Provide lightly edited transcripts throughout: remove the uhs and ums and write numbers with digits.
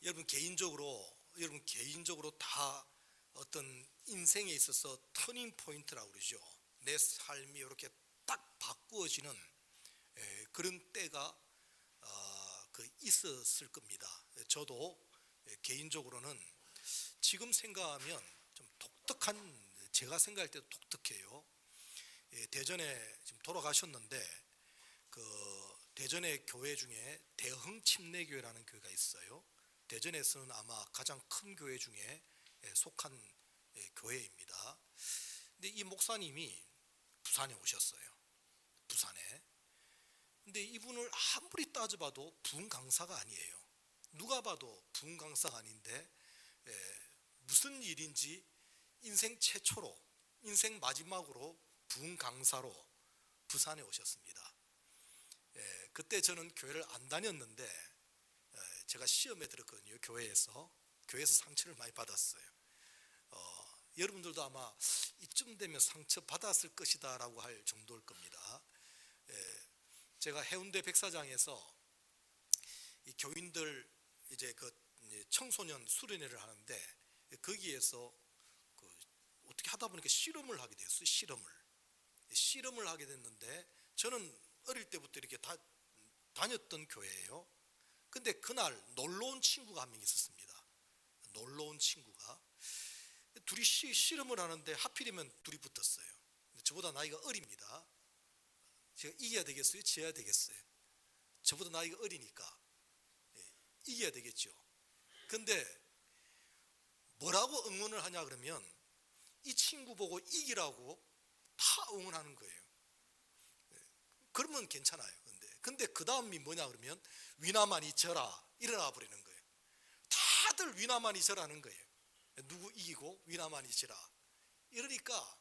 여러분 개인적으로 다 어떤 인생에 있어서 터닝 포인트라고 그러죠. 내 삶이 이렇게 딱 바꾸어지는 그런 때가 있었을 겁니다. 저도 개인적으로는 지금 생각하면 좀 독특한, 제가 생각할 때도 독특해요. 대전에 지금 돌아가셨는데 대전의 교회 중에 대흥침례교회라는 교회가 있어요. 대전에서는 아마 가장 큰 교회 중에 속한 교회입니다. 근데 이 목사님이 부산에 오셨어요. 부산에. 근데 이분을 아무리 따져봐도 부흥 강사가 아니에요. 누가 봐도 부흥 강사가 아닌데 무슨 일인지 인생 최초로, 인생 마지막으로 부흥 강사로 부산에 오셨습니다. 그때 저는 교회를 안 다녔는데 제가 시험에 들었거든요. 교회에서 상처를 많이 받았어요. 여러분들도 아마 이쯤 되면 상처 받았을 것이다 라고 할 정도일 겁니다. 제가 해운대 백사장에서 이 교인들 이제 청소년 수련회를 하는데 거기에서 어떻게 하다 보니까 실험을 하게 됐어요. 실험을 하게 됐는데 저는 어릴 때부터 이렇게 다녔던 교회예요. 근데 그날 놀러 온 친구가 한 명 있었습니다. 놀러 온 친구가 둘이 실험을 하는데 하필이면 둘이 붙었어요. 저보다 나이가 어립니다. 제가 이겨야 되겠어요? 져야 되겠어요? 저보다 나이가 어리니까 이겨야 되겠죠. 근데 뭐라고 응원을 하냐 그러면 이 친구 보고 이기라고 다 응원하는 거예요. 그러면 괜찮아요. 근데 그 다음이 뭐냐 그러면 위나만이 져라 일어나 버리는 거예요. 다들 위나만이 져라는 거예요. 누구 이기고 위나만이 져라. 이러니까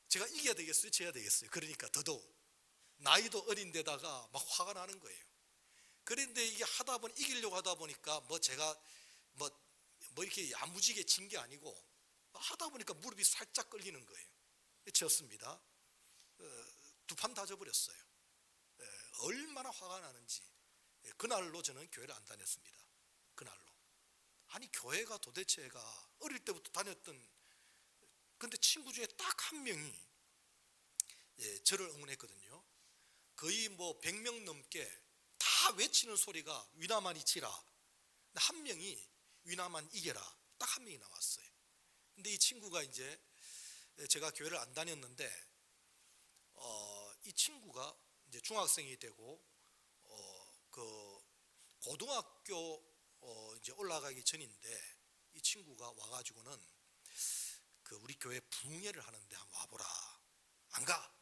제가 이겨야 되겠어요? 져야 되겠어요? 그러니까 더더욱 나이도 어린데다가 막 화가 나는 거예요. 그런데 이게 이기려고 하다 보니까 제가 이렇게 야무지게 진 게 아니고 하다 보니까 무릎이 살짝 끌리는 거예요. 졌습니다. 두 판 다 져버렸어요. 얼마나 화가 나는지. 그날로 저는 교회를 안 다녔습니다. 그날로. 아니 교회가 도대체가 어릴 때부터 다녔던, 근데 친구 중에 딱 한 명이 저를 응원했거든요. 거의 100명 넘게 다 외치는 소리가 위나만 이치라. 한 명이 위나만 이겨라. 딱 한 명이 나왔어요. 근데 이 친구가 이제 제가 교회를 안 다녔는데 이 친구가 이제 중학생이 되고 고등학교 이제 올라가기 전인데 이 친구가 와가지고는 우리 교회 부흥회를 하는데 한번 와보라. 안 가.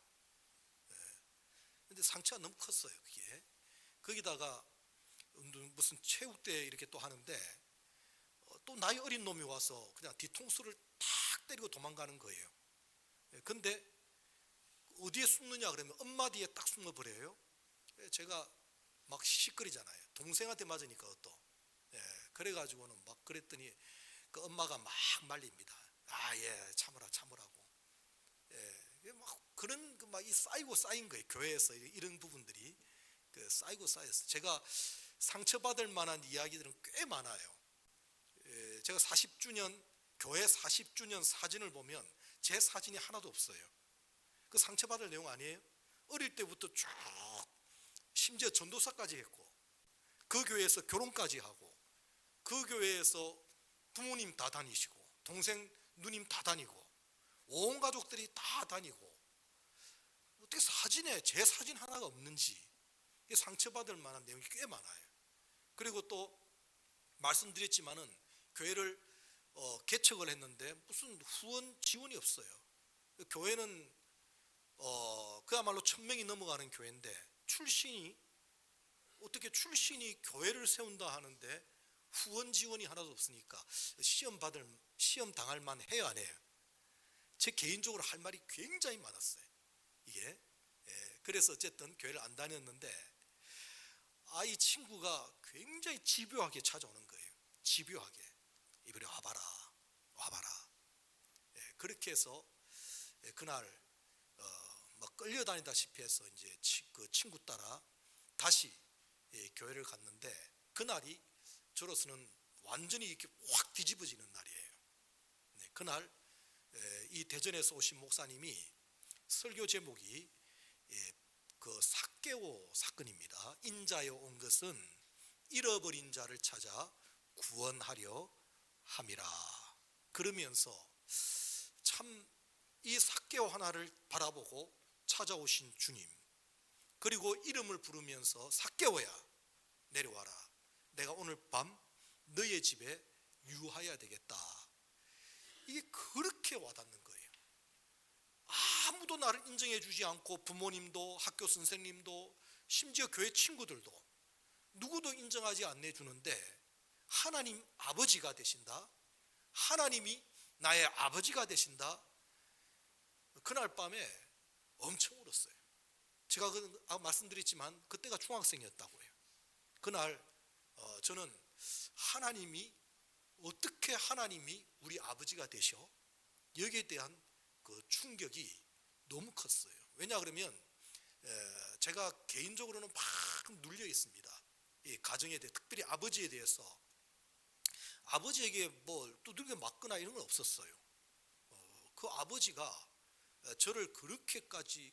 근데 상처가 너무 컸어요. 그게 거기다가 무슨 체육대회 이렇게 또 하는데 또 나이 어린 놈이 와서 그냥 뒤통수를 탁 때리고 도망가는 거예요. 근데 어디에 숨느냐 그러면 엄마 뒤에 딱 숨어버려요. 제가 막 시끄리잖아요. 동생한테 맞으니까 또. 그래가지고는 막 그랬더니 그 엄마가 막 말립니다. 참으라고. 막 그런 막 쌓이고 쌓인 거예요. 교회에서 이런 부분들이 쌓이고 쌓였어요. 제가 상처받을 만한 이야기들은 꽤 많아요. 제가 40주년 교회 40주년 사진을 보면 제 사진이 하나도 없어요. 그 상처받을 내용 아니에요? 어릴 때부터 쭉 심지어 전도사까지 했고 그 교회에서 결혼까지 하고 그 교회에서 부모님 다 다니시고 동생 누님 다 다니고 온 가족들이 다 다니고 어떻게 사진에 제 사진 하나가 없는지 상처받을 만한 내용이 꽤 많아요. 그리고 또 말씀드렸지만은 교회를 개척을 했는데 무슨 후원 지원이 없어요. 교회는 그야말로 1000명이 넘어가는 교회인데 어떻게 출신이 교회를 세운다 하는데 후원 지원이 하나도 없으니까 시험 당할 만 해요 안 해요? 제 개인적으로 할 말이 굉장히 많았어요. 이게 그래서 어쨌든 교회를 안 다녔는데 이 친구가 굉장히 집요하게 찾아오는 거예요. 집요하게 이번에 와봐라. 그렇게 해서 그날 막 끌려다니다시피 해서 이제 그 친구 따라 다시 교회를 갔는데 그날이 저로서는 완전히 이렇게 확 뒤집어지는 날이에요. 네, 그날 이 대전에서 오신 목사님이 설교 제목이 그 삭개오 사건입니다. 인자여 온 것은 잃어버린 자를 찾아 구원하려 함이라. 그러면서 참 이 삭개오 하나를 바라보고 찾아오신 주님, 그리고 이름을 부르면서 삭개오야 내려와라, 내가 오늘 밤 너의 집에 유하여야 되겠다. 이게 그렇게 와닿는 거예요. 아무도 나를 인정해 주지 않고, 부모님도 학교 선생님도 심지어 교회 친구들도 누구도 인정하지 않내 주는데 하나님 아버지가 되신다, 하나님이 나의 아버지가 되신다. 그날 밤에 엄청 울었어요. 제가 말씀드렸지만 그때가 중학생이었다고 해요. 그날 저는 하나님이 어떻게 하나님이 우리 아버지가 되셔? 여기에 대한 그 충격이 너무 컸어요. 왜냐 그러면 제가 개인적으로는 막 눌려 있습니다. 이 가정에 대해, 특별히 아버지에 대해서. 아버지에게 뭐 두들겨 맞거나 이런 건 없었어요. 그 아버지가 저를 그렇게까지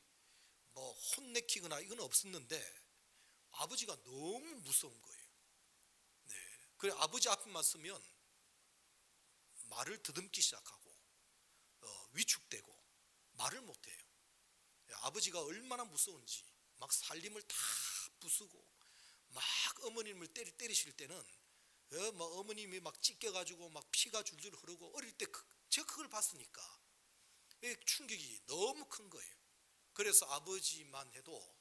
뭐 혼내키거나 이건 없었는데 아버지가 너무 무서운 거예요. 네. 그래 아버지 앞에만 서면 말을 더듬기 시작하고 위축되고 말을 못해요. 아버지가 얼마나 무서운지 막 살림을 다 부수고 막 어머님을 때리실 때는 뭐 어머님이 막 찢겨가지고 막 피가 줄줄 흐르고, 어릴 때 제가 그걸 봤으니까 충격이 너무 큰 거예요. 그래서 아버지만 해도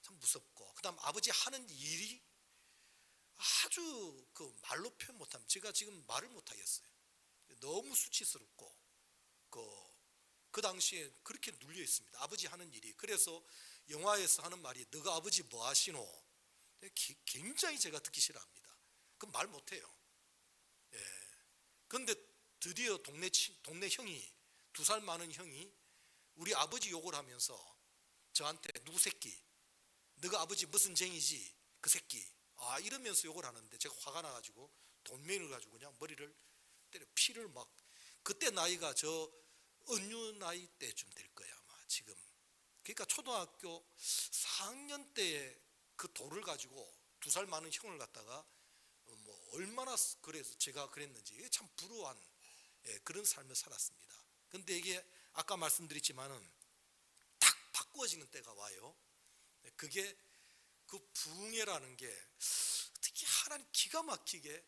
참 무섭고, 그 다음 아버지 하는 일이 아주 그 말로 표현 못하면, 제가 지금 말을 못하겠어요. 너무 수치스럽고 그 당시에 그렇게 눌려 있습니다. 아버지 하는 일이. 그래서 영화에서 하는 말이 너가 아버지 뭐 하시노? 굉장히 제가 듣기 싫어합니다. 그럼 말 못해요. 그런데 드디어 동네 형이, 2살 많은 형이 우리 아버지 욕을 하면서 저한테 누구 새끼, 너가 아버지 무슨 쟁이지 그 새끼, 이러면서 욕을 하는데 제가 화가 나가지고 돈면을 가지고 그냥 머리를 때려 피를 막, 그때 나이가 저 은유 나이 때쯤 될 거야 아마 지금. 그러니까 초등학교 4학년 때에 그 돌을 가지고 2살 많은 형을 갖다가 뭐 얼마나, 그래서 제가 그랬는지 참 불우한 그런 삶을 살았습니다. 근데 이게 아까 말씀드렸지만은 딱 바꾸어지는 때가 와요. 그게 그 부흥회라는 게 특히 하나님 기가 막히게,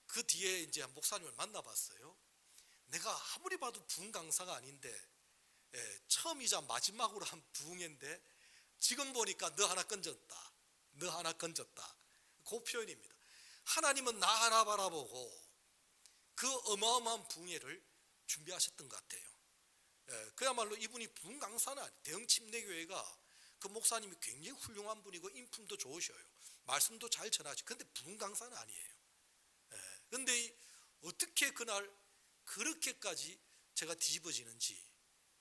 그 뒤에 이제 목사님을 만나봤어요. 내가 아무리 봐도 부흥 강사가 아닌데 처음이자 마지막으로 한 부흥회인데 지금 보니까 너 하나 건졌다, 너 하나 건졌다, 그 표현입니다. 하나님은 나 하나 바라보고 그 어마어마한 부흥회를 준비하셨던 것 같아요. 그야말로 이분이 부흥 강사는 아니에요. 대형 침례교회가 그 목사님이 굉장히 훌륭한 분이고 인품도 좋으셔요. 말씀도 잘 전하시고, 근데 부흥 강사는 아니에요. 그런데 어떻게 그날 그렇게까지 제가 뒤집어지는지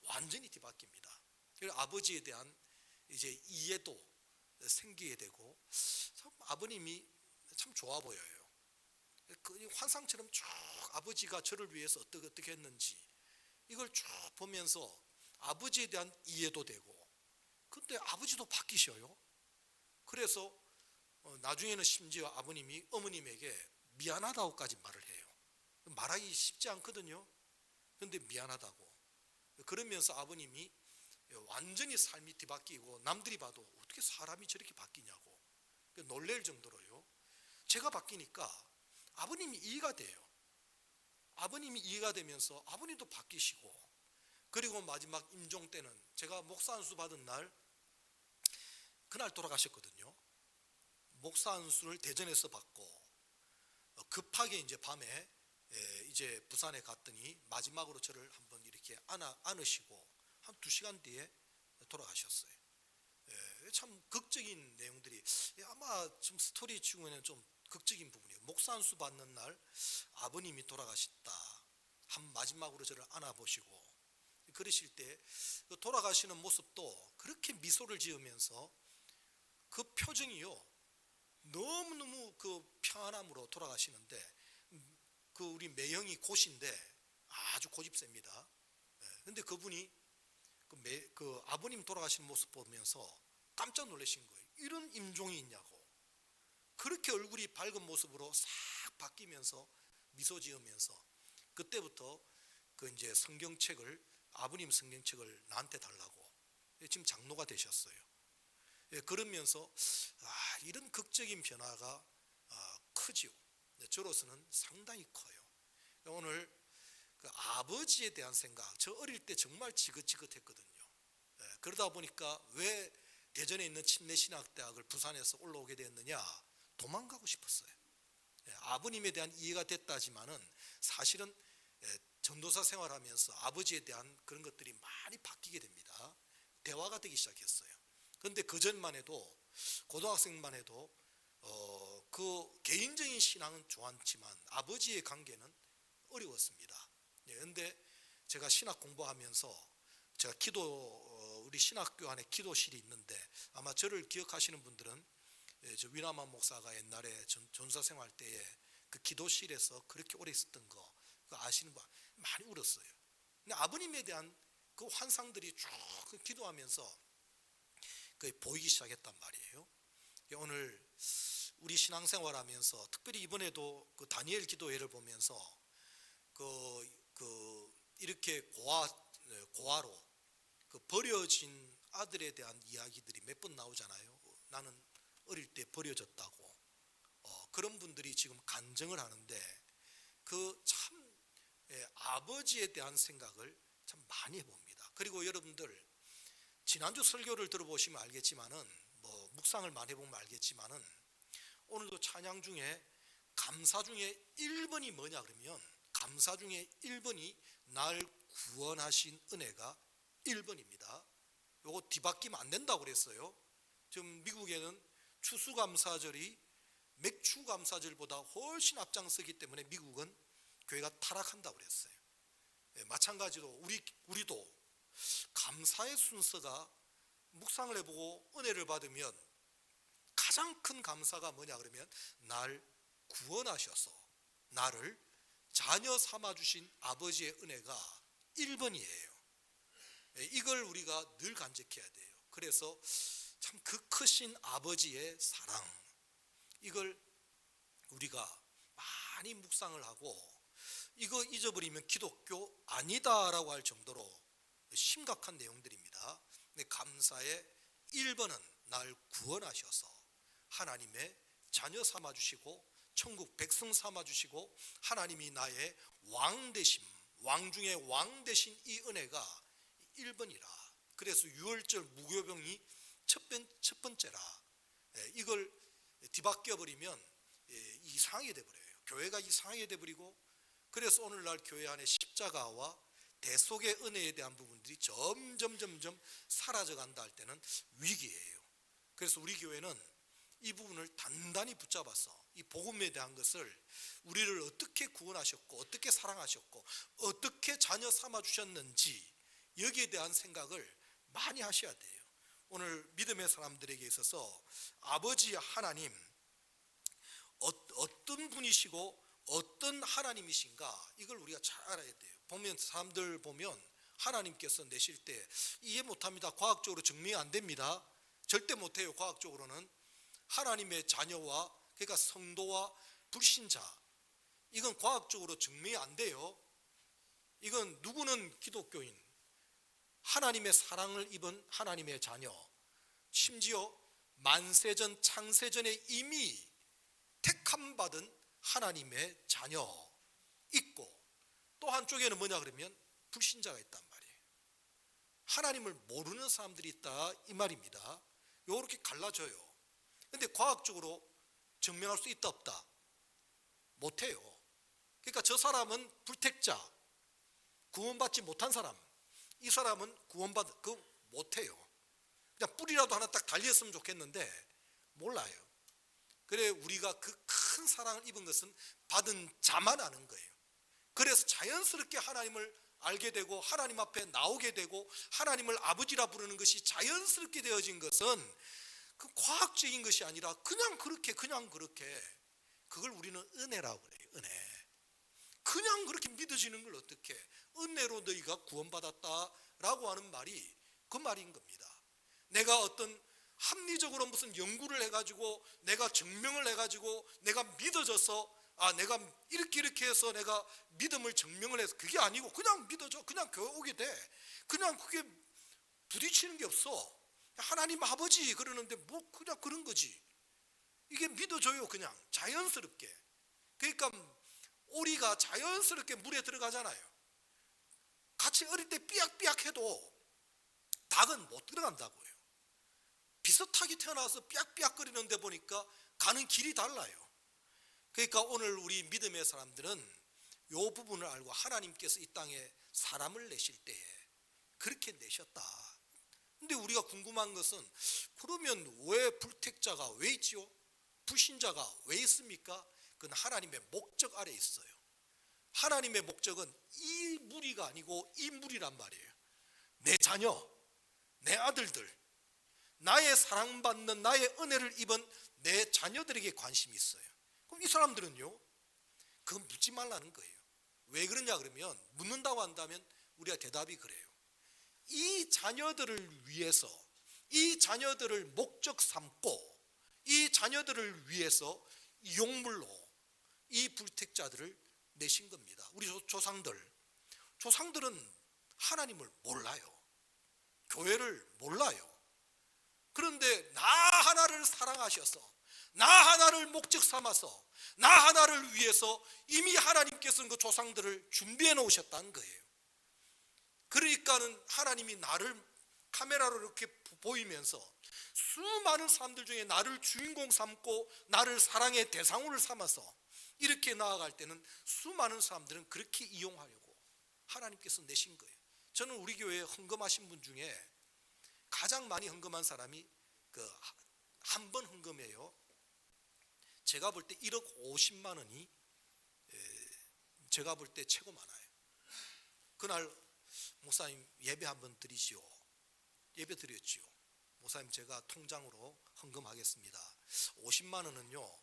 완전히 뒤바뀝니다. 그래서 아버지에 대한 이제 이해도 생기게 되고, 참 아버님이 참 좋아 보여요. 그 환상처럼 쭉 아버지가 저를 위해서 어떻게 했는지 이걸 쭉 보면서 아버지에 대한 이해도 되고, 근데 아버지도 바뀌셔요. 그래서 나중에는 심지어 아버님이 어머님에게 미안하다고까지 말을 해요. 말하기 쉽지 않거든요. 그런데 미안하다고. 그러면서 아버님이 완전히 삶이 뒤바뀌고, 남들이 봐도 어떻게 사람이 저렇게 바뀌냐고 놀랄 정도로요. 제가 바뀌니까 아버님이 이해가 돼요. 아버님이 이해가 되면서 아버님도 바뀌시고, 그리고 마지막 임종 때는 제가 목사 안수 받은 날, 그날 돌아가셨거든요. 목사 안수를 대전에서 받고 급하게 이제 밤에 이제 부산에 갔더니 마지막으로 저를 한번 이렇게 안으시고 한 2시간 뒤에 돌아가셨어요. 참 극적인 내용들이, 아마 좀 스토리 중에는 좀 극적인 부분이에요. 목사 안수 받는 날 아버님이 돌아가셨다, 한 마지막으로 저를 안아보시고 그러실 때 돌아가시는 모습도 그렇게 미소를 지으면서 그 표정이요, 너무너무 그 평안함으로 돌아가시는데, 그 우리 매형이 고시인데 아주 고집셉니다. 근데 그분이 그 아버님 돌아가신 모습 보면서 깜짝 놀라신 거예요. 이런 임종이 있냐고. 그렇게 얼굴이 밝은 모습으로 싹 바뀌면서 미소 지으면서 그때부터 그 이제 성경책을, 아버님 성경책을 나한테 달라고 지금 장로가 되셨어요. 그러면서 이런 극적인 변화가 크지요. 저로서는 상당히 커요. 오늘 그 아버지에 대한 생각, 저 어릴 때 정말 지긋지긋했거든요. 그러다 보니까 왜 대전에 있는 침례신학대학을 부산에서 올라오게 되었느냐, 도망가고 싶었어요. 아버님에 대한 이해가 됐다지만은 사실은 전도사 생활하면서 아버지에 대한 그런 것들이 많이 바뀌게 됩니다. 대화가 되기 시작했어요. 그런데 그 전만 해도, 고등학생만 해도 그 개인적인 신앙은 좋았지만 아버지의 관계는 어려웠습니다. 그런데 제가 신학 공부하면서 제가 우리 신학교 안에 기도실이 있는데, 아마 저를 기억하시는 분들은 저 위나만 목사가 옛날에 전사 생활 때에 그 기도실에서 그렇게 오래 있었던 거 아시는 분 많이 울었어요. 근데 아버님에 대한 그 환상들이 쭉 기도하면서 보이기 시작했단 말이에요. 오늘 우리 신앙생활하면서 특별히 이번에도 그 다니엘 기도회를 보면서 이렇게 고아로 그 버려진 아들에 대한 이야기들이 몇 번 나오잖아요. 나는 어릴 때 버려졌다고. 그런 분들이 지금 간증을 하는데 참 아버지에 대한 생각을 참 많이 해봅니다. 그리고 여러분들 지난주 설교를 들어보시면 알겠지만은, 묵상을 많이 해보면 알겠지만은, 오늘도 찬양 중에 감사 중에 1번이 뭐냐 그러면, 감사 중에 1번이 날 구원하신 은혜가 1번입니다. 요거 뒤바뀌면 안 된다고 그랬어요. 지금 미국에는 추수감사절이 맥추감사절보다 훨씬 앞장서기 때문에 미국은 교회가 타락한다고 그랬어요. 마찬가지로 우리도 감사의 순서가, 묵상을 해보고 은혜를 받으면 가장 큰 감사가 뭐냐 그러면, 날 구원하셔서 나를 자녀 삼아주신 아버지의 은혜가 1번이에요. 이걸 우리가 늘 간직해야 돼요. 그래서 참 그 크신 아버지의 사랑, 이걸 우리가 많이 묵상을 하고, 이거 잊어버리면 기독교 아니다라고 할 정도로 심각한 내용들입니다. 근데 감사의 1번은 날 구원하셔서 하나님의 자녀 삼아주시고 천국 백성 삼아주시고 하나님이 나의 왕 되심, 왕 중에 왕 되신 이 은혜가 1번이라. 그래서 유월절 무교병이 첫 번째라. 이걸 뒤바뀌어 버리면 이상하게 돼버려요. 교회가 이상하게 돼버리고, 그래서 오늘날 교회 안에 십자가와 대속의 은혜에 대한 부분들이 점점 사라져 간다 할 때는 위기예요. 그래서 우리 교회는 이 부분을 단단히 붙잡아서 이 복음에 대한 것을, 우리를 어떻게 구원하셨고 어떻게 사랑하셨고 어떻게 자녀 삼아 주셨는지, 여기에 대한 생각을 많이 하셔야 돼요. 오늘 믿음의 사람들에게 있어서 아버지 하나님, 어떤 분이시고 어떤 하나님이신가, 이걸 우리가 잘 알아야 돼요. 사람들 보면 하나님께서 내실 때 이해 못합니다. 과학적으로 증명이 안 됩니다. 절대 못해요. 과학적으로는 하나님의 자녀와, 그러니까 성도와 불신자, 이건 과학적으로 증명이 안 돼요. 이건 누구는 기독교인, 하나님의 사랑을 입은 하나님의 자녀, 심지어 만세전 창세전에 이미 택함 받은 하나님의 자녀 있고, 또 한쪽에는 뭐냐 그러면 불신자가 있단 말이에요. 하나님을 모르는 사람들이 있다 이 말입니다. 이렇게 갈라져요. 근데 과학적으로 증명할 수 있다 없다? 못해요. 그러니까 저 사람은 불택자, 구원받지 못한 사람, 이 사람은 못해요. 그냥 뿌리라도 하나 딱 달렸으면 좋겠는데 몰라요. 그래, 우리가 그 큰 사랑을 입은 것은 받은 자만 아는 거예요. 그래서 자연스럽게 하나님을 알게 되고 하나님 앞에 나오게 되고 하나님을 아버지라 부르는 것이 자연스럽게 되어진 것은 그 과학적인 것이 아니라 그냥 그렇게 그걸 우리는 은혜라고 그래요. 은혜. 그냥 그렇게 믿어지는 걸 어떻게 은혜로 너희가 구원받았다라고 하는 말이 그 말인 겁니다. 내가 어떤 합리적으로 무슨 연구를 해가지고 내가 증명을 해가지고 내가 믿어져서 내가 이렇게 해서 내가 믿음을 증명을 해서 그게 아니고 그냥 믿어져. 그냥 교회 오게 돼. 그냥 그게 부딪히는 게 없어. 하나님 아버지 그러는데 뭐 그냥 그런 거지. 이게 믿어져요. 그냥 자연스럽게. 그러니까 오리가 자연스럽게 물에 들어가잖아요. 같이 어릴 때 삐약삐약 해도 닭은 못 들어간다고요. 비슷하게 태어나서 삐약삐약거리는데 보니까 가는 길이 달라요. 그러니까 오늘 우리 믿음의 사람들은 이 부분을 알고 하나님께서 이 땅에 사람을 내실 때에 그렇게 내셨다. 근데 우리가 궁금한 것은 그러면 왜 불택자가 왜 있지요? 불신자가 왜 있습니까? 그건 하나님의 목적 아래 있어요. 하나님의 목적은 이 무리가 아니고 이 무리란 말이에요. 내 자녀, 내 아들들, 나의 사랑받는 나의 은혜를 입은 내 자녀들에게 관심이 있어요. 그럼 이 사람들은요, 그건 묻지 말라는 거예요. 왜 그러냐 그러면 묻는다고 한다면 우리가 대답이 그래요. 이 자녀들을 위해서, 이 자녀들을 목적 삼고 이 자녀들을 위해서 용물로 이 불택자들을 내신 겁니다. 우리 조상들은 하나님을 몰라요. 교회를 몰라요. 그런데 나 하나를 사랑하셔서 나 하나를 목적 삼아서 나 하나를 위해서 이미 하나님께서는 그 조상들을 준비해 놓으셨다는 거예요. 그러니까는 하나님이 나를 카메라로 이렇게 보이면서 수많은 사람들 중에 나를 주인공 삼고 나를 사랑의 대상으로 삼아서 이렇게 나아갈 때는 수많은 사람들은 그렇게 이용하려고 하나님께서 내신 거예요. 저는 우리 교회에 헌금하신 분 중에 가장 많이 헌금한 사람이 한 번 헌금이에요. 제가 볼 때 1억 50만 원이 제가 볼 때 최고 많아요. 그날 목사님 예배 한번 드리지요. 예배 드렸지요. 목사님 제가 통장으로 헌금하겠습니다. 50만 원은요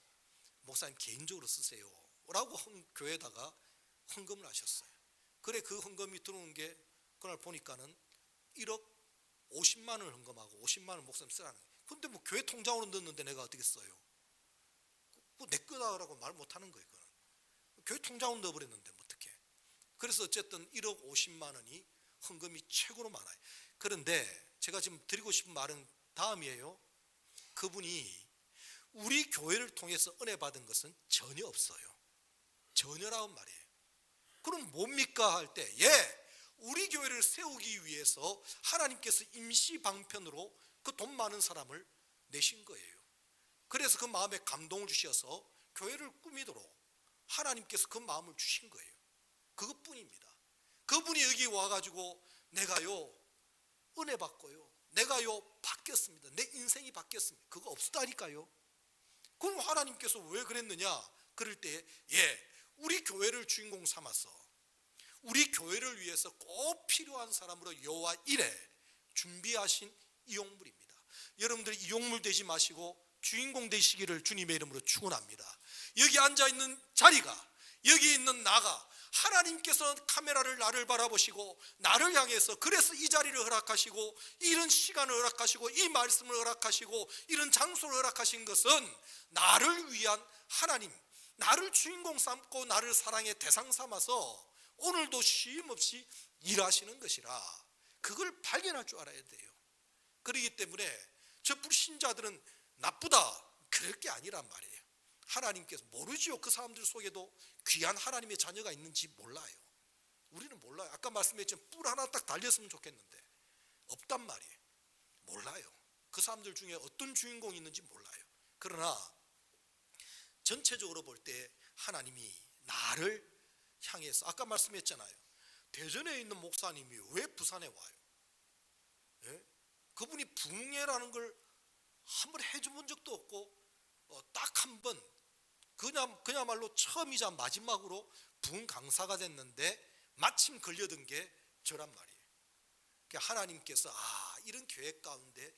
목사님 개인적으로 쓰세요 라고 교회에다가 헌금을 하셨어요. 그래 그 헌금이 들어온 게 그날 보니까는 1억 50만 원을 헌금하고 50만 원 목사님 쓰라는 거예요. 근데 뭐 교회 통장으로 넣었는데 내가 어떻게 써요? 뭐 내 거다라고 말 못하는 거예요. 그건. 교회 통장으로 넣어버렸는데 뭐 어떻게. 그래서 어쨌든 1억 50만 원이 헌금이 최고로 많아요. 그런데 제가 지금 드리고 싶은 말은 다음이에요. 그분이 우리 교회를 통해서 은혜 받은 것은 전혀 없어요. 전혀라는 말이에요. 그럼 뭡니까 할 때 우리 교회를 세우기 위해서 하나님께서 임시 방편으로 그 돈 많은 사람을 내신 거예요. 그래서 그 마음에 감동을 주셔서 교회를 꾸미도록 하나님께서 그 마음을 주신 거예요. 그것뿐입니다. 그분이 여기 와가지고 내가요 은혜 받고요 내가요 바뀌었습니다. 내 인생이 바뀌었습니다. 그거 없다니까요. 그럼 하나님께서 왜 그랬느냐 그럴 때 우리 교회를 주인공 삼아서 우리 교회를 위해서 꼭 필요한 사람으로 여호와 이래 준비하신 이용물입니다. 여러분들 이용물 되지 마시고 주인공 되시기를 주님의 이름으로 축원합니다. 여기 앉아있는 자리가 여기 있는 나가 하나님께서 카메라를 나를 바라보시고 나를 향해서 그래서 이 자리를 허락하시고 이런 시간을 허락하시고 이 말씀을 허락하시고 이런 장소를 허락하신 것은 나를 위한 하나님, 나를 주인공 삼고 나를 사랑의 대상 삼아서 오늘도 쉼 없이 일하시는 것이라 그걸 발견할 줄 알아야 돼요. 그렇기 때문에 저 불신자들은 나쁘다 그럴 게 아니란 말이에요. 하나님께서 모르지요. 그 사람들 속에도 귀한 하나님의 자녀가 있는지 몰라요. 우리는 몰라요. 아까 말씀했지만 뿔 하나 딱 달렸으면 좋겠는데 없단 말이에요. 몰라요. 그 사람들 중에 어떤 주인공이 있는지 몰라요. 그러나 전체적으로 볼 때 하나님이 나를 향해서 아까 말씀했잖아요. 대전에 있는 목사님이 왜 부산에 와요? 그분이 부흥회라는 걸 한번 해준 적도 없고 딱 한 번 그야말로 처음이자 마지막으로 부흥 강사가 됐는데 마침 걸려든 게 저란 말이에요. 그러니까 하나님께서 이런 교회 가운데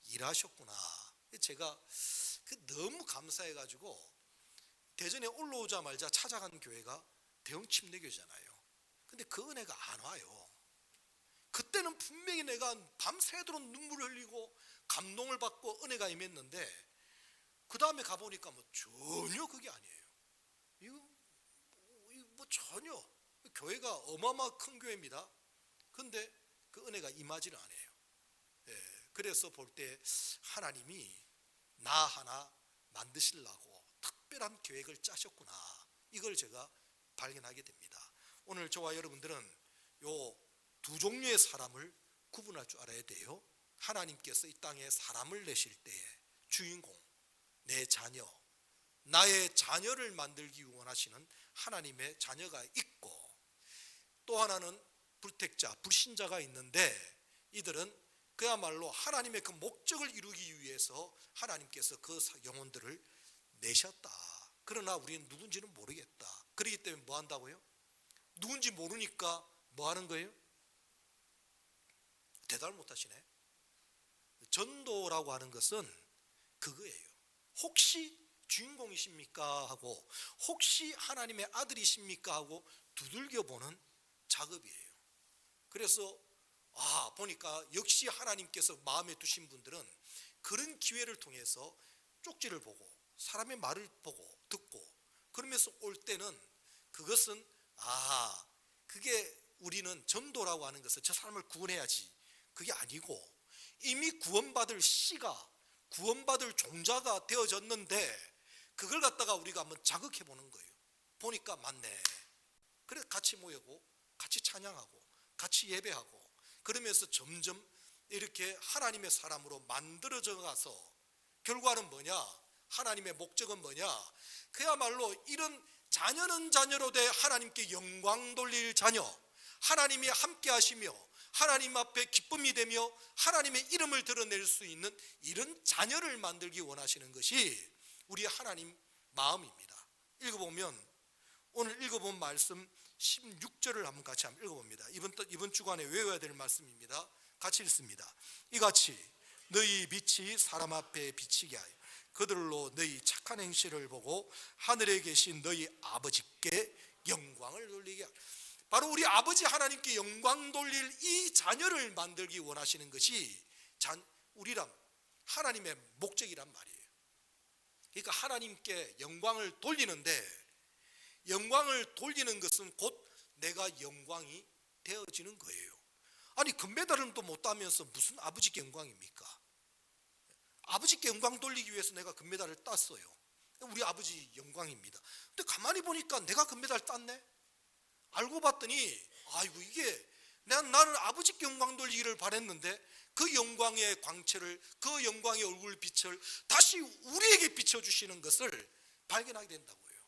일하셨구나. 제가 너무 감사해가지고 대전에 올라오자마자 찾아간 교회가 대형 침례교잖아요. 근데 그 은혜가 안 와요. 그때는 분명히 내가 밤새도록 눈물을 흘리고 감동을 받고 은혜가 임했는데 그 다음에 가보니까 뭐 전혀 그게 아니에요. 이거 뭐 전혀, 교회가 어마어마한 큰 교회입니다. 근데 그 은혜가 임하지는 않아요. 예, 그래서 볼 때 하나님이 나 하나 만드시려고 특별한 계획을 짜셨구나, 이걸 제가 발견하게 됩니다. 오늘 저와 여러분들은 요 두 종류의 사람을 구분할 줄 알아야 돼요. 하나님께서 이 땅에 사람을 내실 때에 주인공, 내 자녀, 나의 자녀를 만들기 원하시는 하나님의 자녀가 있고, 또 하나는 불택자, 불신자가 있는데 이들은 그야말로 하나님의 그 목적을 이루기 위해서 하나님께서 그 영혼들을 내셨다. 그러나 우리는 누군지는 모르겠다. 그렇기 때문에 뭐 한다고요? 누군지 모르니까 뭐 하는 거예요? 대답을 못 하시네. 전도라고 하는 것은 그거예요. 혹시 주인공이십니까 하고, 혹시 하나님의 아들이십니까 하고 두들겨 보는 작업이에요. 그래서 보니까 역시 하나님께서 마음에 두신 분들은 그런 기회를 통해서 쪽지를 보고 사람의 말을 보고 듣고 그러면서 올 때는 그것은 그게 우리는 전도라고 하는 것은 저 사람을 구원해야지, 그게 아니고 이미 구원받을 씨가, 구원받을 종자가 되어졌는데 그걸 갖다가 우리가 한번 자극해 보는 거예요. 보니까 맞네. 그래서 같이 모이고 같이 찬양하고 같이 예배하고 그러면서 점점 이렇게 하나님의 사람으로 만들어져 가서 결과는 뭐냐? 하나님의 목적은 뭐냐? 그야말로 이런 자녀는 자녀로 돼 하나님께 영광 돌릴 자녀, 하나님이 함께 하시며 하나님 앞에 기쁨이 되며 하나님의 이름을 드러낼 수 있는 이런 자녀를 만들기 원하시는 것이 우리 하나님 마음입니다. 읽어보면, 오늘 읽어본 말씀 16절을 한번 같이 한번 읽어봅니다. 이번 주간에 외워야 될 말씀입니다. 같이 읽습니다. 이같이 너희 빛이 사람 앞에 비치게 하여 그들로 너희 착한 행실을 보고 하늘에 계신 너희 아버지께 영광을 돌리게 하여. 바로 우리 아버지 하나님께 영광 돌릴 이 자녀를 만들기 원하시는 것이 우리란 하나님의 목적이란 말이에요. 그러니까 하나님께 영광을 돌리는데, 영광을 돌리는 것은 곧 내가 영광이 되어지는 거예요. 아니 금메달은 또 못 따면서 무슨 아버지께 영광입니까? 아버지께 영광 돌리기 위해서 내가 금메달을 땄어요. 우리 아버지 영광입니다. 근데 가만히 보니까 내가 금메달 땄네? 알고 봤더니 아이고, 이게 나는 아버지께 영광 돌리기를 바랬는데 그 영광의 광채를, 그 영광의 얼굴빛을 다시 우리에게 비춰주시는 것을 발견하게 된다고요.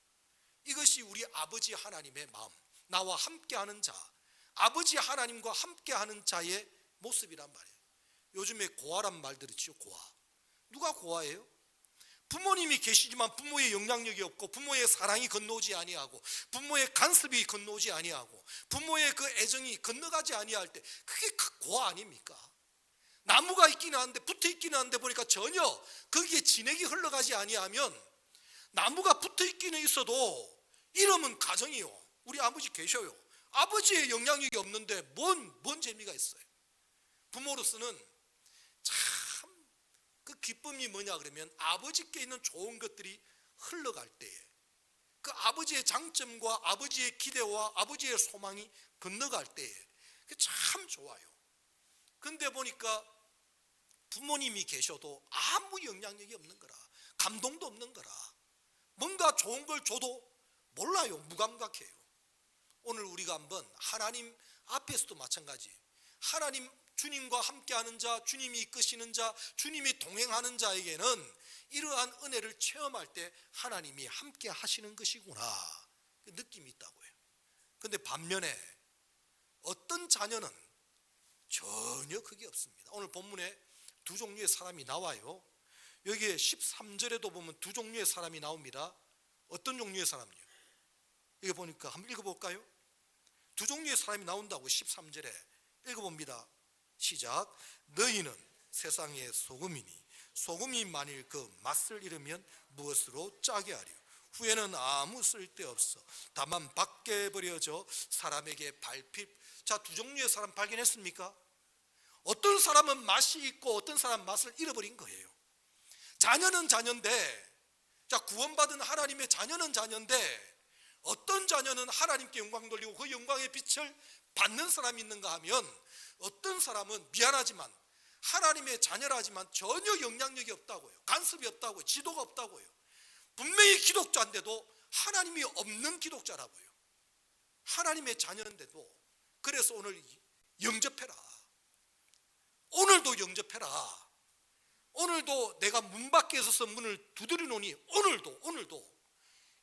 이것이 우리 아버지 하나님의 마음, 나와 함께하는 자, 아버지 하나님과 함께하는 자의 모습이란 말이에요. 요즘에 고아란 말 들었죠. 고아. 누가 고아예요? 부모님이 계시지만 부모의 영향력이 없고 부모의 사랑이 건너오지 아니하고 부모의 간섭이 건너오지 아니하고 부모의 그 애정이 건너가지 아니할 때 그게 고아 아닙니까? 나무가 있기는 한데, 붙어 있기는 한데 보니까 전혀 거기에 진액이 흘러가지 아니하면, 나무가 붙어 있기는 있어도 이름은 가정이요. 우리 아버지 계셔요. 아버지의 영향력이 없는데 뭔 재미가 있어요? 부모로서는 참 그 기쁨이 뭐냐 그러면 아버지께 있는 좋은 것들이 흘러갈 때에 그 아버지의 장점과 아버지의 기대와 아버지의 소망이 건너갈 때에 그게 참 좋아요. 근데 보니까 부모님이 계셔도 아무 영향력이 없는 거라, 감동도 없는 거라, 뭔가 좋은 걸 줘도 몰라요. 무감각해요. 오늘 우리가 한번 하나님 앞에서도 마찬가지, 하나님 주님과 함께하는 자, 주님이 이끄시는 자, 주님이 동행하는 자에게는 이러한 은혜를 체험할 때 하나님이 함께 하시는 것이구나, 그 느낌이 있다고요. 근데 반면에 어떤 자녀는 전혀 그게 없습니다. 오늘 본문에 두 종류의 사람이 나와요. 여기에 13절에도 보면 두 종류의 사람이 나옵니다. 어떤 종류의 사람이요? 이거 보니까 한번 읽어볼까요? 두 종류의 사람이 나온다고 13절에 읽어봅니다. 시작. 너희는 세상의 소금이니 소금이 만일 그 맛을 잃으면 무엇으로 짜게 하리요? 후에는 아무 쓸데없어. 다만 밖에 버려져 사람에게 밟힐. 자, 두 종류의 사람 발견했습니까? 어떤 사람은 맛이 있고 어떤 사람은 맛을 잃어버린 거예요. 자녀는 자녀인데, 자, 구원받은 하나님의 자녀는 자녀인데, 어떤 자녀는 하나님께 영광 돌리고 그 영광의 빛을 받는 사람이 있는가 하면, 어떤 사람은 미안하지만 하나님의 자녀라지만 전혀 영향력이 없다고요. 간섭이 없다고요. 지도가 없다고요. 분명히 기독자인데도 하나님이 없는 기독자라고요. 하나님의 자녀인데도. 그래서 오늘 영접해라. 오늘도 영접해라. 오늘도 내가 문 밖에 서서 문을 두드리노니, 오늘도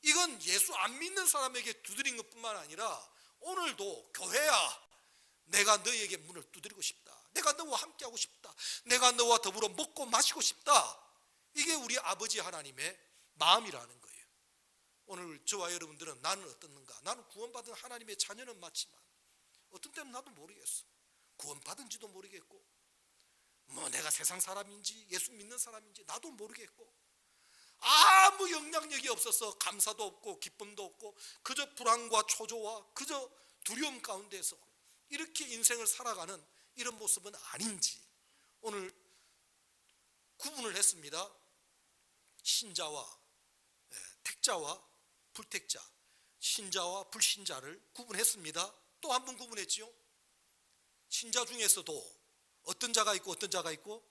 이건 예수 안 믿는 사람에게 두드린 것뿐만 아니라 오늘도 교회야, 내가 너에게 문을 두드리고 싶다. 내가 너와 함께하고 싶다. 내가 너와 더불어 먹고 마시고 싶다. 이게 우리 아버지 하나님의 마음이라는 거예요. 오늘 저와 여러분들은 나는 어떻는가? 나는 구원받은 하나님의 자녀는 맞지만 어떤 때는 나도 모르겠어. 구원받은지도 모르겠고, 뭐 내가 세상 사람인지 예수 믿는 사람인지 나도 모르겠고, 아무 영향력이 없어서 감사도 없고 기쁨도 없고 그저 불안과 초조와 그저 두려움 가운데서 이렇게 인생을 살아가는 이런 모습은 아닌지 오늘 구분을 했습니다. 신자와 택자와 불택자, 신자와 불신자를 구분했습니다. 또 한 번 구분했지요. 신자 중에서도 어떤 자가 있고 어떤 자가 있고,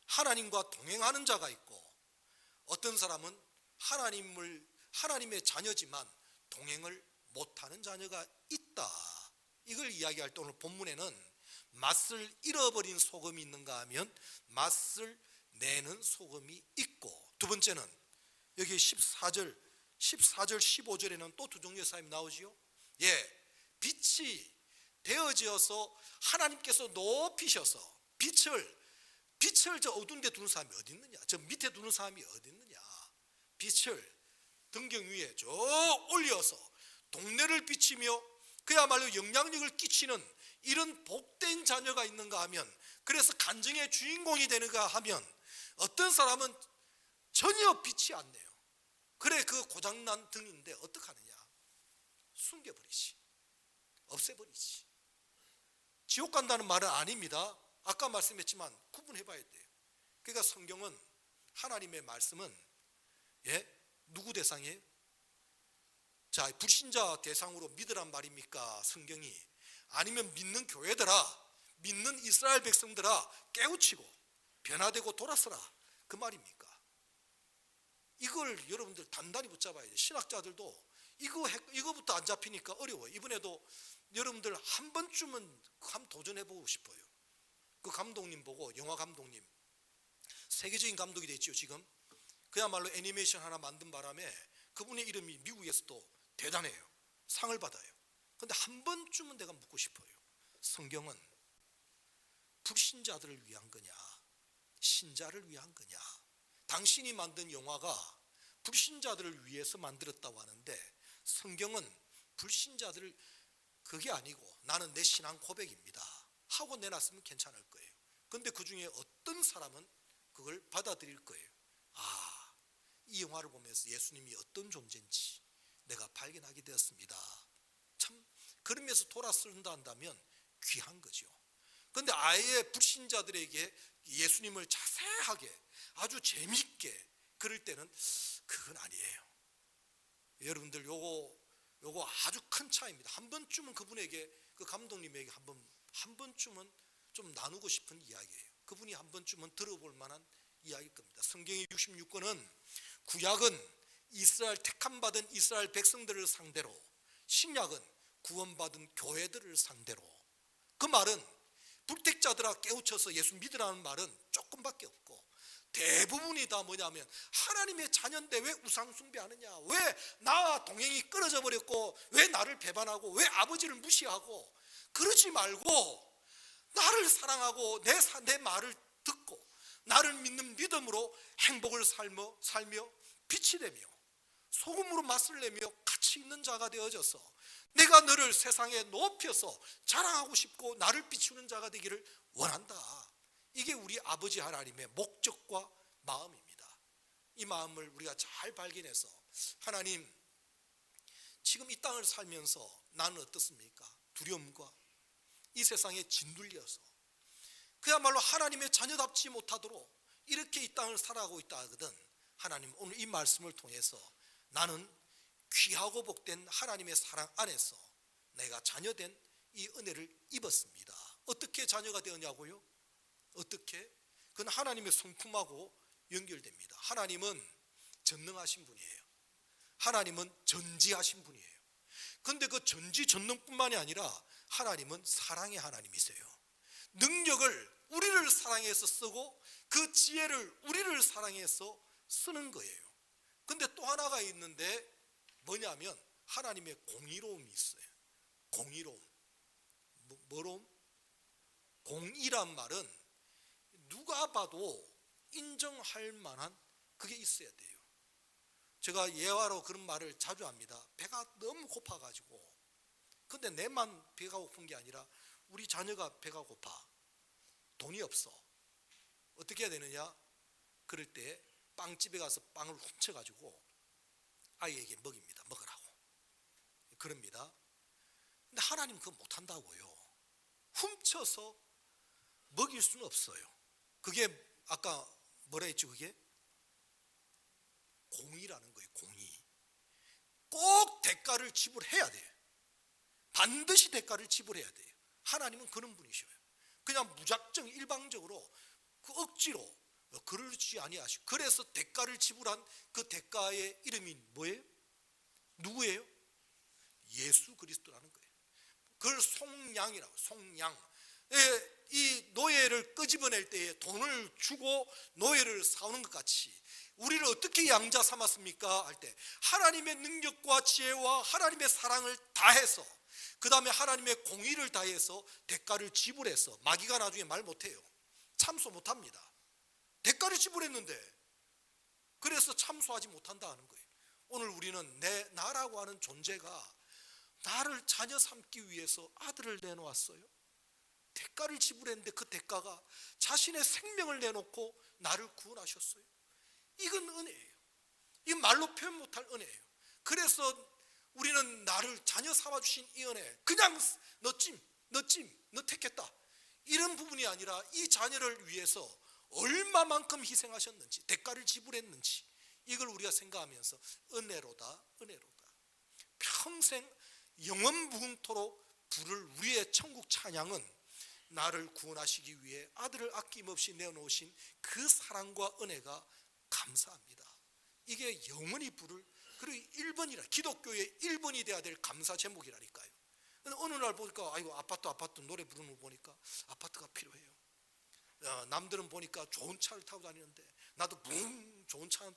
하나님과 동행하는 자가 있고, 어떤 사람은 하나님의 자녀지만 동행을 못하는 자녀가 있다. 이걸 이야기할 때 오늘 본문에는 맛을 잃어버린 소금이 있는가 하면 맛을 내는 소금이 있고, 두 번째는 여기 14절 15절에는 또 두 종류의 사람이 나오지요. 빛이 되어져서 하나님께서 높이셔서 빛을 저 어두운 데 두는 사람이 어디 있느냐? 저 밑에 두는 사람이 어디 있느냐? 빛을 등경 위에 저 올려서 동네를 비치며 그야말로 영향력을 끼치는 이런 복된 자녀가 있는가 하면, 그래서 간증의 주인공이 되는가 하면, 어떤 사람은 전혀 빛이 안 내요. 그래, 그 고장난 등인데 어떡하느냐? 숨겨버리지, 없애버리지. 지옥 간다는 말은 아닙니다. 아까 말씀했지만 구분해봐야 돼요. 그러니까 성경은, 하나님의 말씀은 누구 대상이에요? 자, 불신자 대상으로 믿으란 말입니까? 성경이? 아니면 믿는 교회들아, 믿는 이스라엘 백성들아, 깨우치고 변화되고 돌아서라, 그 말입니까? 이걸 여러분들 단단히 붙잡아야 돼요. 신학자들도 이거부터 안 잡히니까 어려워요. 이번에도 여러분들 한 번쯤은 한번 도전해보고 싶어요. 그 감독님 보고, 영화 감독님, 세계적인 감독이 됐죠 지금. 그야말로 애니메이션 하나 만든 바람에 그분의 이름이 미국에서도 대단해요. 상을 받아요. 그런데 한 번쯤은 내가 묻고 싶어요. 성경은 불신자들을 위한 거냐, 신자를 위한 거냐? 당신이 만든 영화가 불신자들을 위해서 만들었다고 하는데, 성경은 불신자들을, 그게 아니고 나는 내 신앙 고백입니다 하고 내놨으면 괜찮을 거예요. 그런데 그 중에 어떤 사람은 그걸 받아들일 거예요. 아, 이 영화를 보면서 예수님이 어떤 존재인지 내가 발견하게 되었습니다. 참, 그러면서 돌아선다 한다면 귀한 거죠. 그런데 아예 불신자들에게 예수님을 자세하게 아주 재미있게 그럴 때는 그건 아니에요. 여러분들 요거 아주 큰 차이입니다. 한 번쯤은 그분에게, 그 감독님에게 한 번쯤은 좀 나누고 싶은 이야기예요. 그분이 한 번쯤은 들어볼 만한 이야기일 겁니다. 성경의 66권은 구약은 이스라엘 택함 받은 이스라엘 백성들을 상대로, 신약은 구원받은 교회들을 상대로. 그 말은 불택자들아 깨우쳐서 예수 믿으라는 말은 조금밖에 없고, 대부분이 다 뭐냐면 하나님의 자녀인데 왜 우상 숭배하느냐, 왜 나와 동행이 끊어져 버렸고, 왜 나를 배반하고, 왜 아버지를 무시하고, 그러지 말고 나를 사랑하고 내 말을 듣고 나를 믿는 믿음으로 행복을 살며 빛이 되며 소금으로 맛을 내며 가치 있는 자가 되어져서 내가 너를 세상에 높여서 자랑하고 싶고 나를 비추는 자가 되기를 원한다. 이게 우리 아버지 하나님의 목적과 마음입니다. 이 마음을 우리가 잘 발견해서 하나님, 지금 이 땅을 살면서 나는 어떻습니까? 두려움과 이 세상에 짓눌려서 그야말로 하나님의 자녀답지 못하도록 이렇게 이 땅을 살아가고 있다 하거든. 하나님, 오늘 이 말씀을 통해서 나는 귀하고 복된 하나님의 사랑 안에서 내가 자녀된 이 은혜를 입었습니다. 어떻게 자녀가 되었냐고요? 어떻게? 그건 하나님의 성품하고 연결됩니다. 하나님은 전능하신 분이에요. 하나님은 전지하신 분이에요. 그런데 그 전지전능뿐만이 아니라 하나님은 사랑의 하나님이세요. 능력을 우리를 사랑해서 쓰고 그 지혜를 우리를 사랑해서 쓰는 거예요. 근데 또 하나가 있는데 뭐냐면 하나님의 공의로움이 있어요. 공의로움. 뭐로움? 공의란 말은 누가 봐도 인정할 만한 그게 있어야 돼요. 제가 예화로 그런 말을 자주 합니다. 배가 너무 고파가지고, 근데 내만 배가 고픈 게 아니라 우리 자녀가 배가 고파, 돈이 없어. 어떻게 해야 되느냐? 그럴 때 빵집에 가서 빵을 훔쳐가지고 아이에게 먹입니다. 먹으라고. 그럽니다. 근데 하나님은 그거 못한다고요. 훔쳐서 먹일 수는 없어요. 그게 아까 뭐라 했죠? 그게 공의라는 거예요. 공의. 꼭 대가를 지불해야 돼요. 반드시 대가를 지불해야 돼요. 하나님은 그런 분이셔요. 그냥 무작정 일방적으로 그 억지로 그러지 아니하시고, 그래서 대가를 지불한 그 대가의 이름이 뭐예요? 누구예요? 예수 그리스도라는 거예요. 그걸 속량이라고. 속량. 이 노예를 끄집어낼 때에 돈을 주고 노예를 사오는 것 같이 우리를 어떻게 양자 삼았습니까? 할 때 하나님의 능력과 지혜와 하나님의 사랑을 다해서, 그 다음에 하나님의 공의를 다해서 대가를 지불해서, 마귀가 나중에 말 못해요. 참소 못합니다. 대가를 지불했는데 그래서 참소하지 못한다 하는 거예요. 오늘 우리는 나라고 하는 존재가 나를 자녀 삼기 위해서 아들을 내놓았어요. 대가를 지불했는데 그 대가가 자신의 생명을 내놓고 나를 구원하셨어요. 이건 은혜예요. 이건 말로 표현 못할 은혜예요. 그래서 우리는 나를 자녀 삼아주신 이 은혜, 그냥 너 택했다, 이런 부분이 아니라 이 자녀를 위해서 얼마만큼 희생하셨는지, 대가를 지불했는지, 이걸 우리가 생각하면서 은혜로다, 은혜로다. 평생 영원 무궁토록 부를 우리의 천국 찬양은 나를 구원하시기 위해 아들을 아낌없이 내어놓으신 그 사랑과 은혜가 감사합니다. 이게 영원히 부를, 그리고 1번이라, 기독교의 1번이 돼야 될 감사 제목이라니까요. 어느 날 보니까 아이고 아파트 노래 부르는 거 보니까 아파트가 필요해요. 남들은 보니까 좋은 차를 타고 다니는데 나도 좋은 차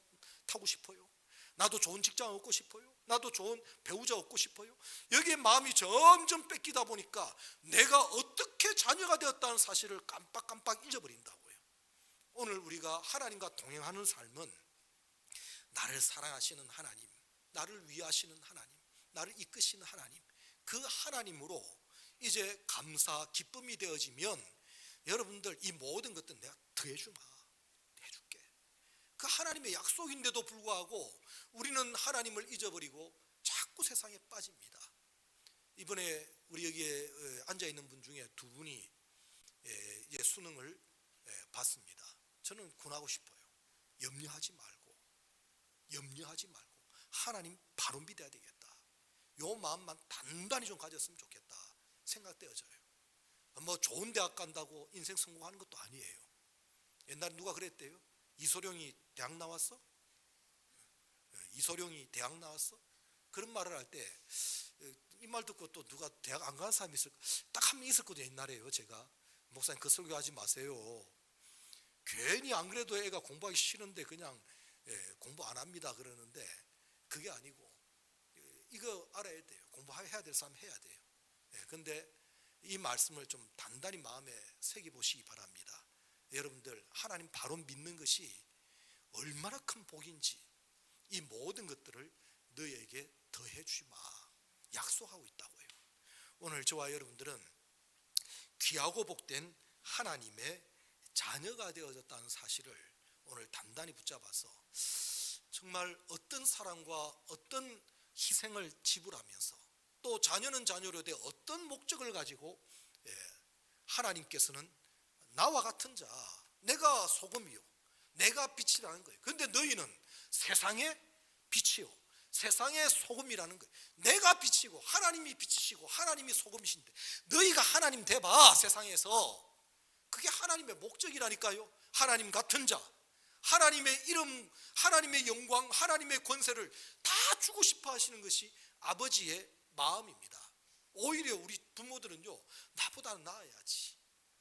타고 싶어요. 나도 좋은 직장 얻고 싶어요. 나도 좋은 배우자 얻고 싶어요. 여기에 마음이 점점 뺏기다 보니까 내가 어떻게 자녀가 되었다는 사실을 깜빡깜빡 잊어버린다고요. 오늘 우리가 하나님과 동행하는 삶은 나를 사랑하시는 하나님, 나를 위하시는 하나님, 나를 이끄시는 하나님, 그 하나님으로 이제 감사, 기쁨이 되어지면 여러분들 이 모든 것들 내가 더해주마, 해줄게. 그 하나님의 약속인데도 불구하고 우리는 하나님을 잊어버리고 자꾸 세상에 빠집니다. 이번에 우리 여기에 앉아있는 분 중에 두 분이 이제 수능을 봤습니다. 저는 권하고 싶어요. 염려하지 말고 하나님 바로 믿어야 되겠다. 요 마음만 단단히 좀 가졌으면 좋겠다 생각되어져요. 뭐 좋은 대학 간다고 인생 성공하는 것도 아니에요. 옛날에 누가 그랬대요? 이소룡이 대학 나왔어? 이소룡이 대학 나왔어? 그런 말을 할 때 이 말 듣고 또 누가 대학 안 가는 사람이 있을까? 딱 한 명 있었거든요. 옛날에요. 제가 목사님 그 설교하지 마세요. 괜히 안 그래도 애가 공부하기 싫은데 그냥 공부 안 합니다 그러는데, 그게 아니고 이거 알아야 돼요. 공부해야 될 사람 해야 돼요. 근데 이 말씀을 좀 단단히 마음에 새겨보시기 바랍니다. 여러분들, 하나님 바로 믿는 것이 얼마나 큰 복인지 이 모든 것들을 너에게 더해 주마 약속하고 있다고요. 오늘 저와 여러분들은 귀하고 복된 하나님의 자녀가 되어졌다는 사실을 오늘 단단히 붙잡아서 정말 어떤 사랑과 어떤 희생을 지불하면서 또 자녀는 자녀로 돼 어떤 목적을 가지고 하나님께서는 나와 같은 자, 내가 소금이요 내가 빛이라는 거예요. 그런데 너희는 세상의 빛이요 세상의 소금이라는 거예요. 내가 빛이고 하나님이 빛이시고 하나님이 소금이신데 너희가 하나님 돼봐. 세상에서 그게 하나님의 목적이라니까요. 하나님 같은 자, 하나님의 이름, 하나님의 영광, 하나님의 권세를 다 주고 싶어 하시는 것이 아버지의 마음입니다. 오히려 우리 부모들은요, 나보다는 나아야지,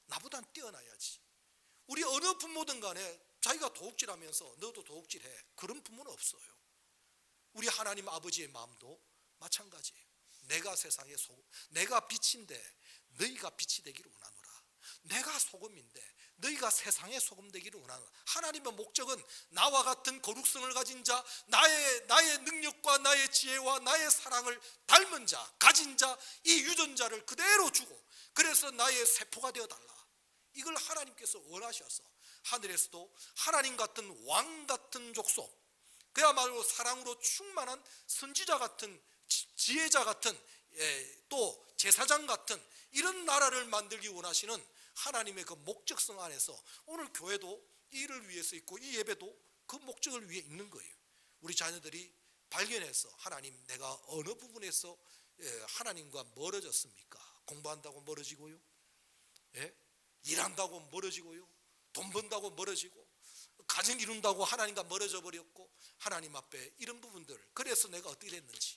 나보다는 뛰어나야지. 우리 어느 부모든 간에 자기가 도둑질하면서 너도 도둑질해, 그런 부모는 없어요. 우리 하나님 아버지의 마음도 마찬가지예요. 내가 세상의 소금, 내가 빛인데 너희가 빛이 되기를 원하노라. 내가 소금인데 너희가 세상의 소금 되기를 원하노라. 하나님의 목적은 나와 같은 거룩성을 가진 자, 나의 능력과 나의 지혜와 나의 사랑을 닮은 자, 가진 자, 이 유전자를 그대로 주고 그래서 나의 세포가 되어달라. 이걸 하나님께서 원하셔서 하늘에서도 하나님 같은 왕 같은 족속, 그야말로 사랑으로 충만한 선지자 같은, 지혜자 같은, 또 제사장 같은 이런 나라를 만들기 원하시는 하나님의 그 목적성 안에서 오늘 교회도 이를 위해서 있고 이 예배도 그 목적을 위해 있는 거예요. 우리 자녀들이 발견해서 하나님, 내가 어느 부분에서 하나님과 멀어졌습니까? 공부한다고 멀어지고요, 일한다고 멀어지고요, 돈 번다고 멀어지고, 가정 이룬다고 하나님과 멀어져 버렸고, 하나님 앞에 이런 부분들, 그래서 내가 어떻게 됐는지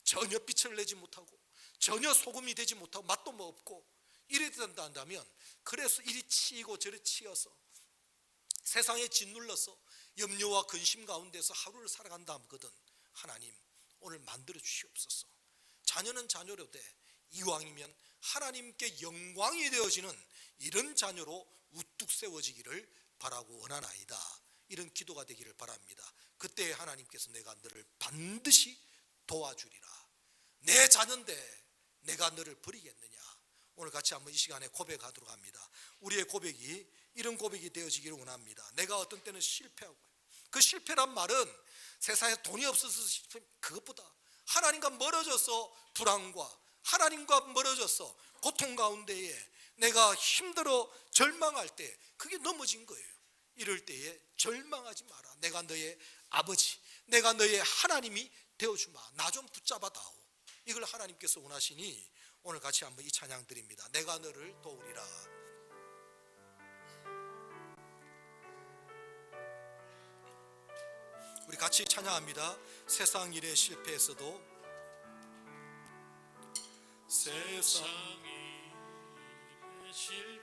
전혀 빛을 내지 못하고 전혀 소금이 되지 못하고 맛도 뭐 없고 이래 된다면, 그래서 이리 치이고 저리 치여서 세상에 짓눌러서 염려와 근심 가운데서 하루를 살아간다 하거든. 하나님, 오늘 만들어 주시옵소서. 자녀는 자녀로 돼 이왕이면 하나님께 영광이 되어지는 이런 자녀로 우뚝 세워지기를 바라고 원하나이다. 이런 기도가 되기를 바랍니다. 그때 하나님께서 내가 너를 반드시 도와주리라. 내 자녀인데 내가 너를 버리겠느냐. 오늘 같이 한번 이 시간에 고백하도록 합니다. 우리의 고백이 이런 고백이 되어지기를 원합니다. 내가 어떤 때는 실패하고, 그 실패란 말은 세상에 돈이 없어서 실패, 그것보다 하나님과 멀어져서 불안과 하나님과 멀어져서 고통 가운데에 내가 힘들어 절망할 때 그게 넘어진 거예요. 이럴 때에 절망하지 마라. 내가 너의 아버지, 내가 너의 하나님이 되어주마. 나 좀 붙잡아다오. 이걸 하나님께서 원하시니 오늘 같이 한번 이 찬양 드립니다. 내가 너를 도우리라. 우리 같이 찬양합니다. 세상 일에 실패했어도 세상 일에 실패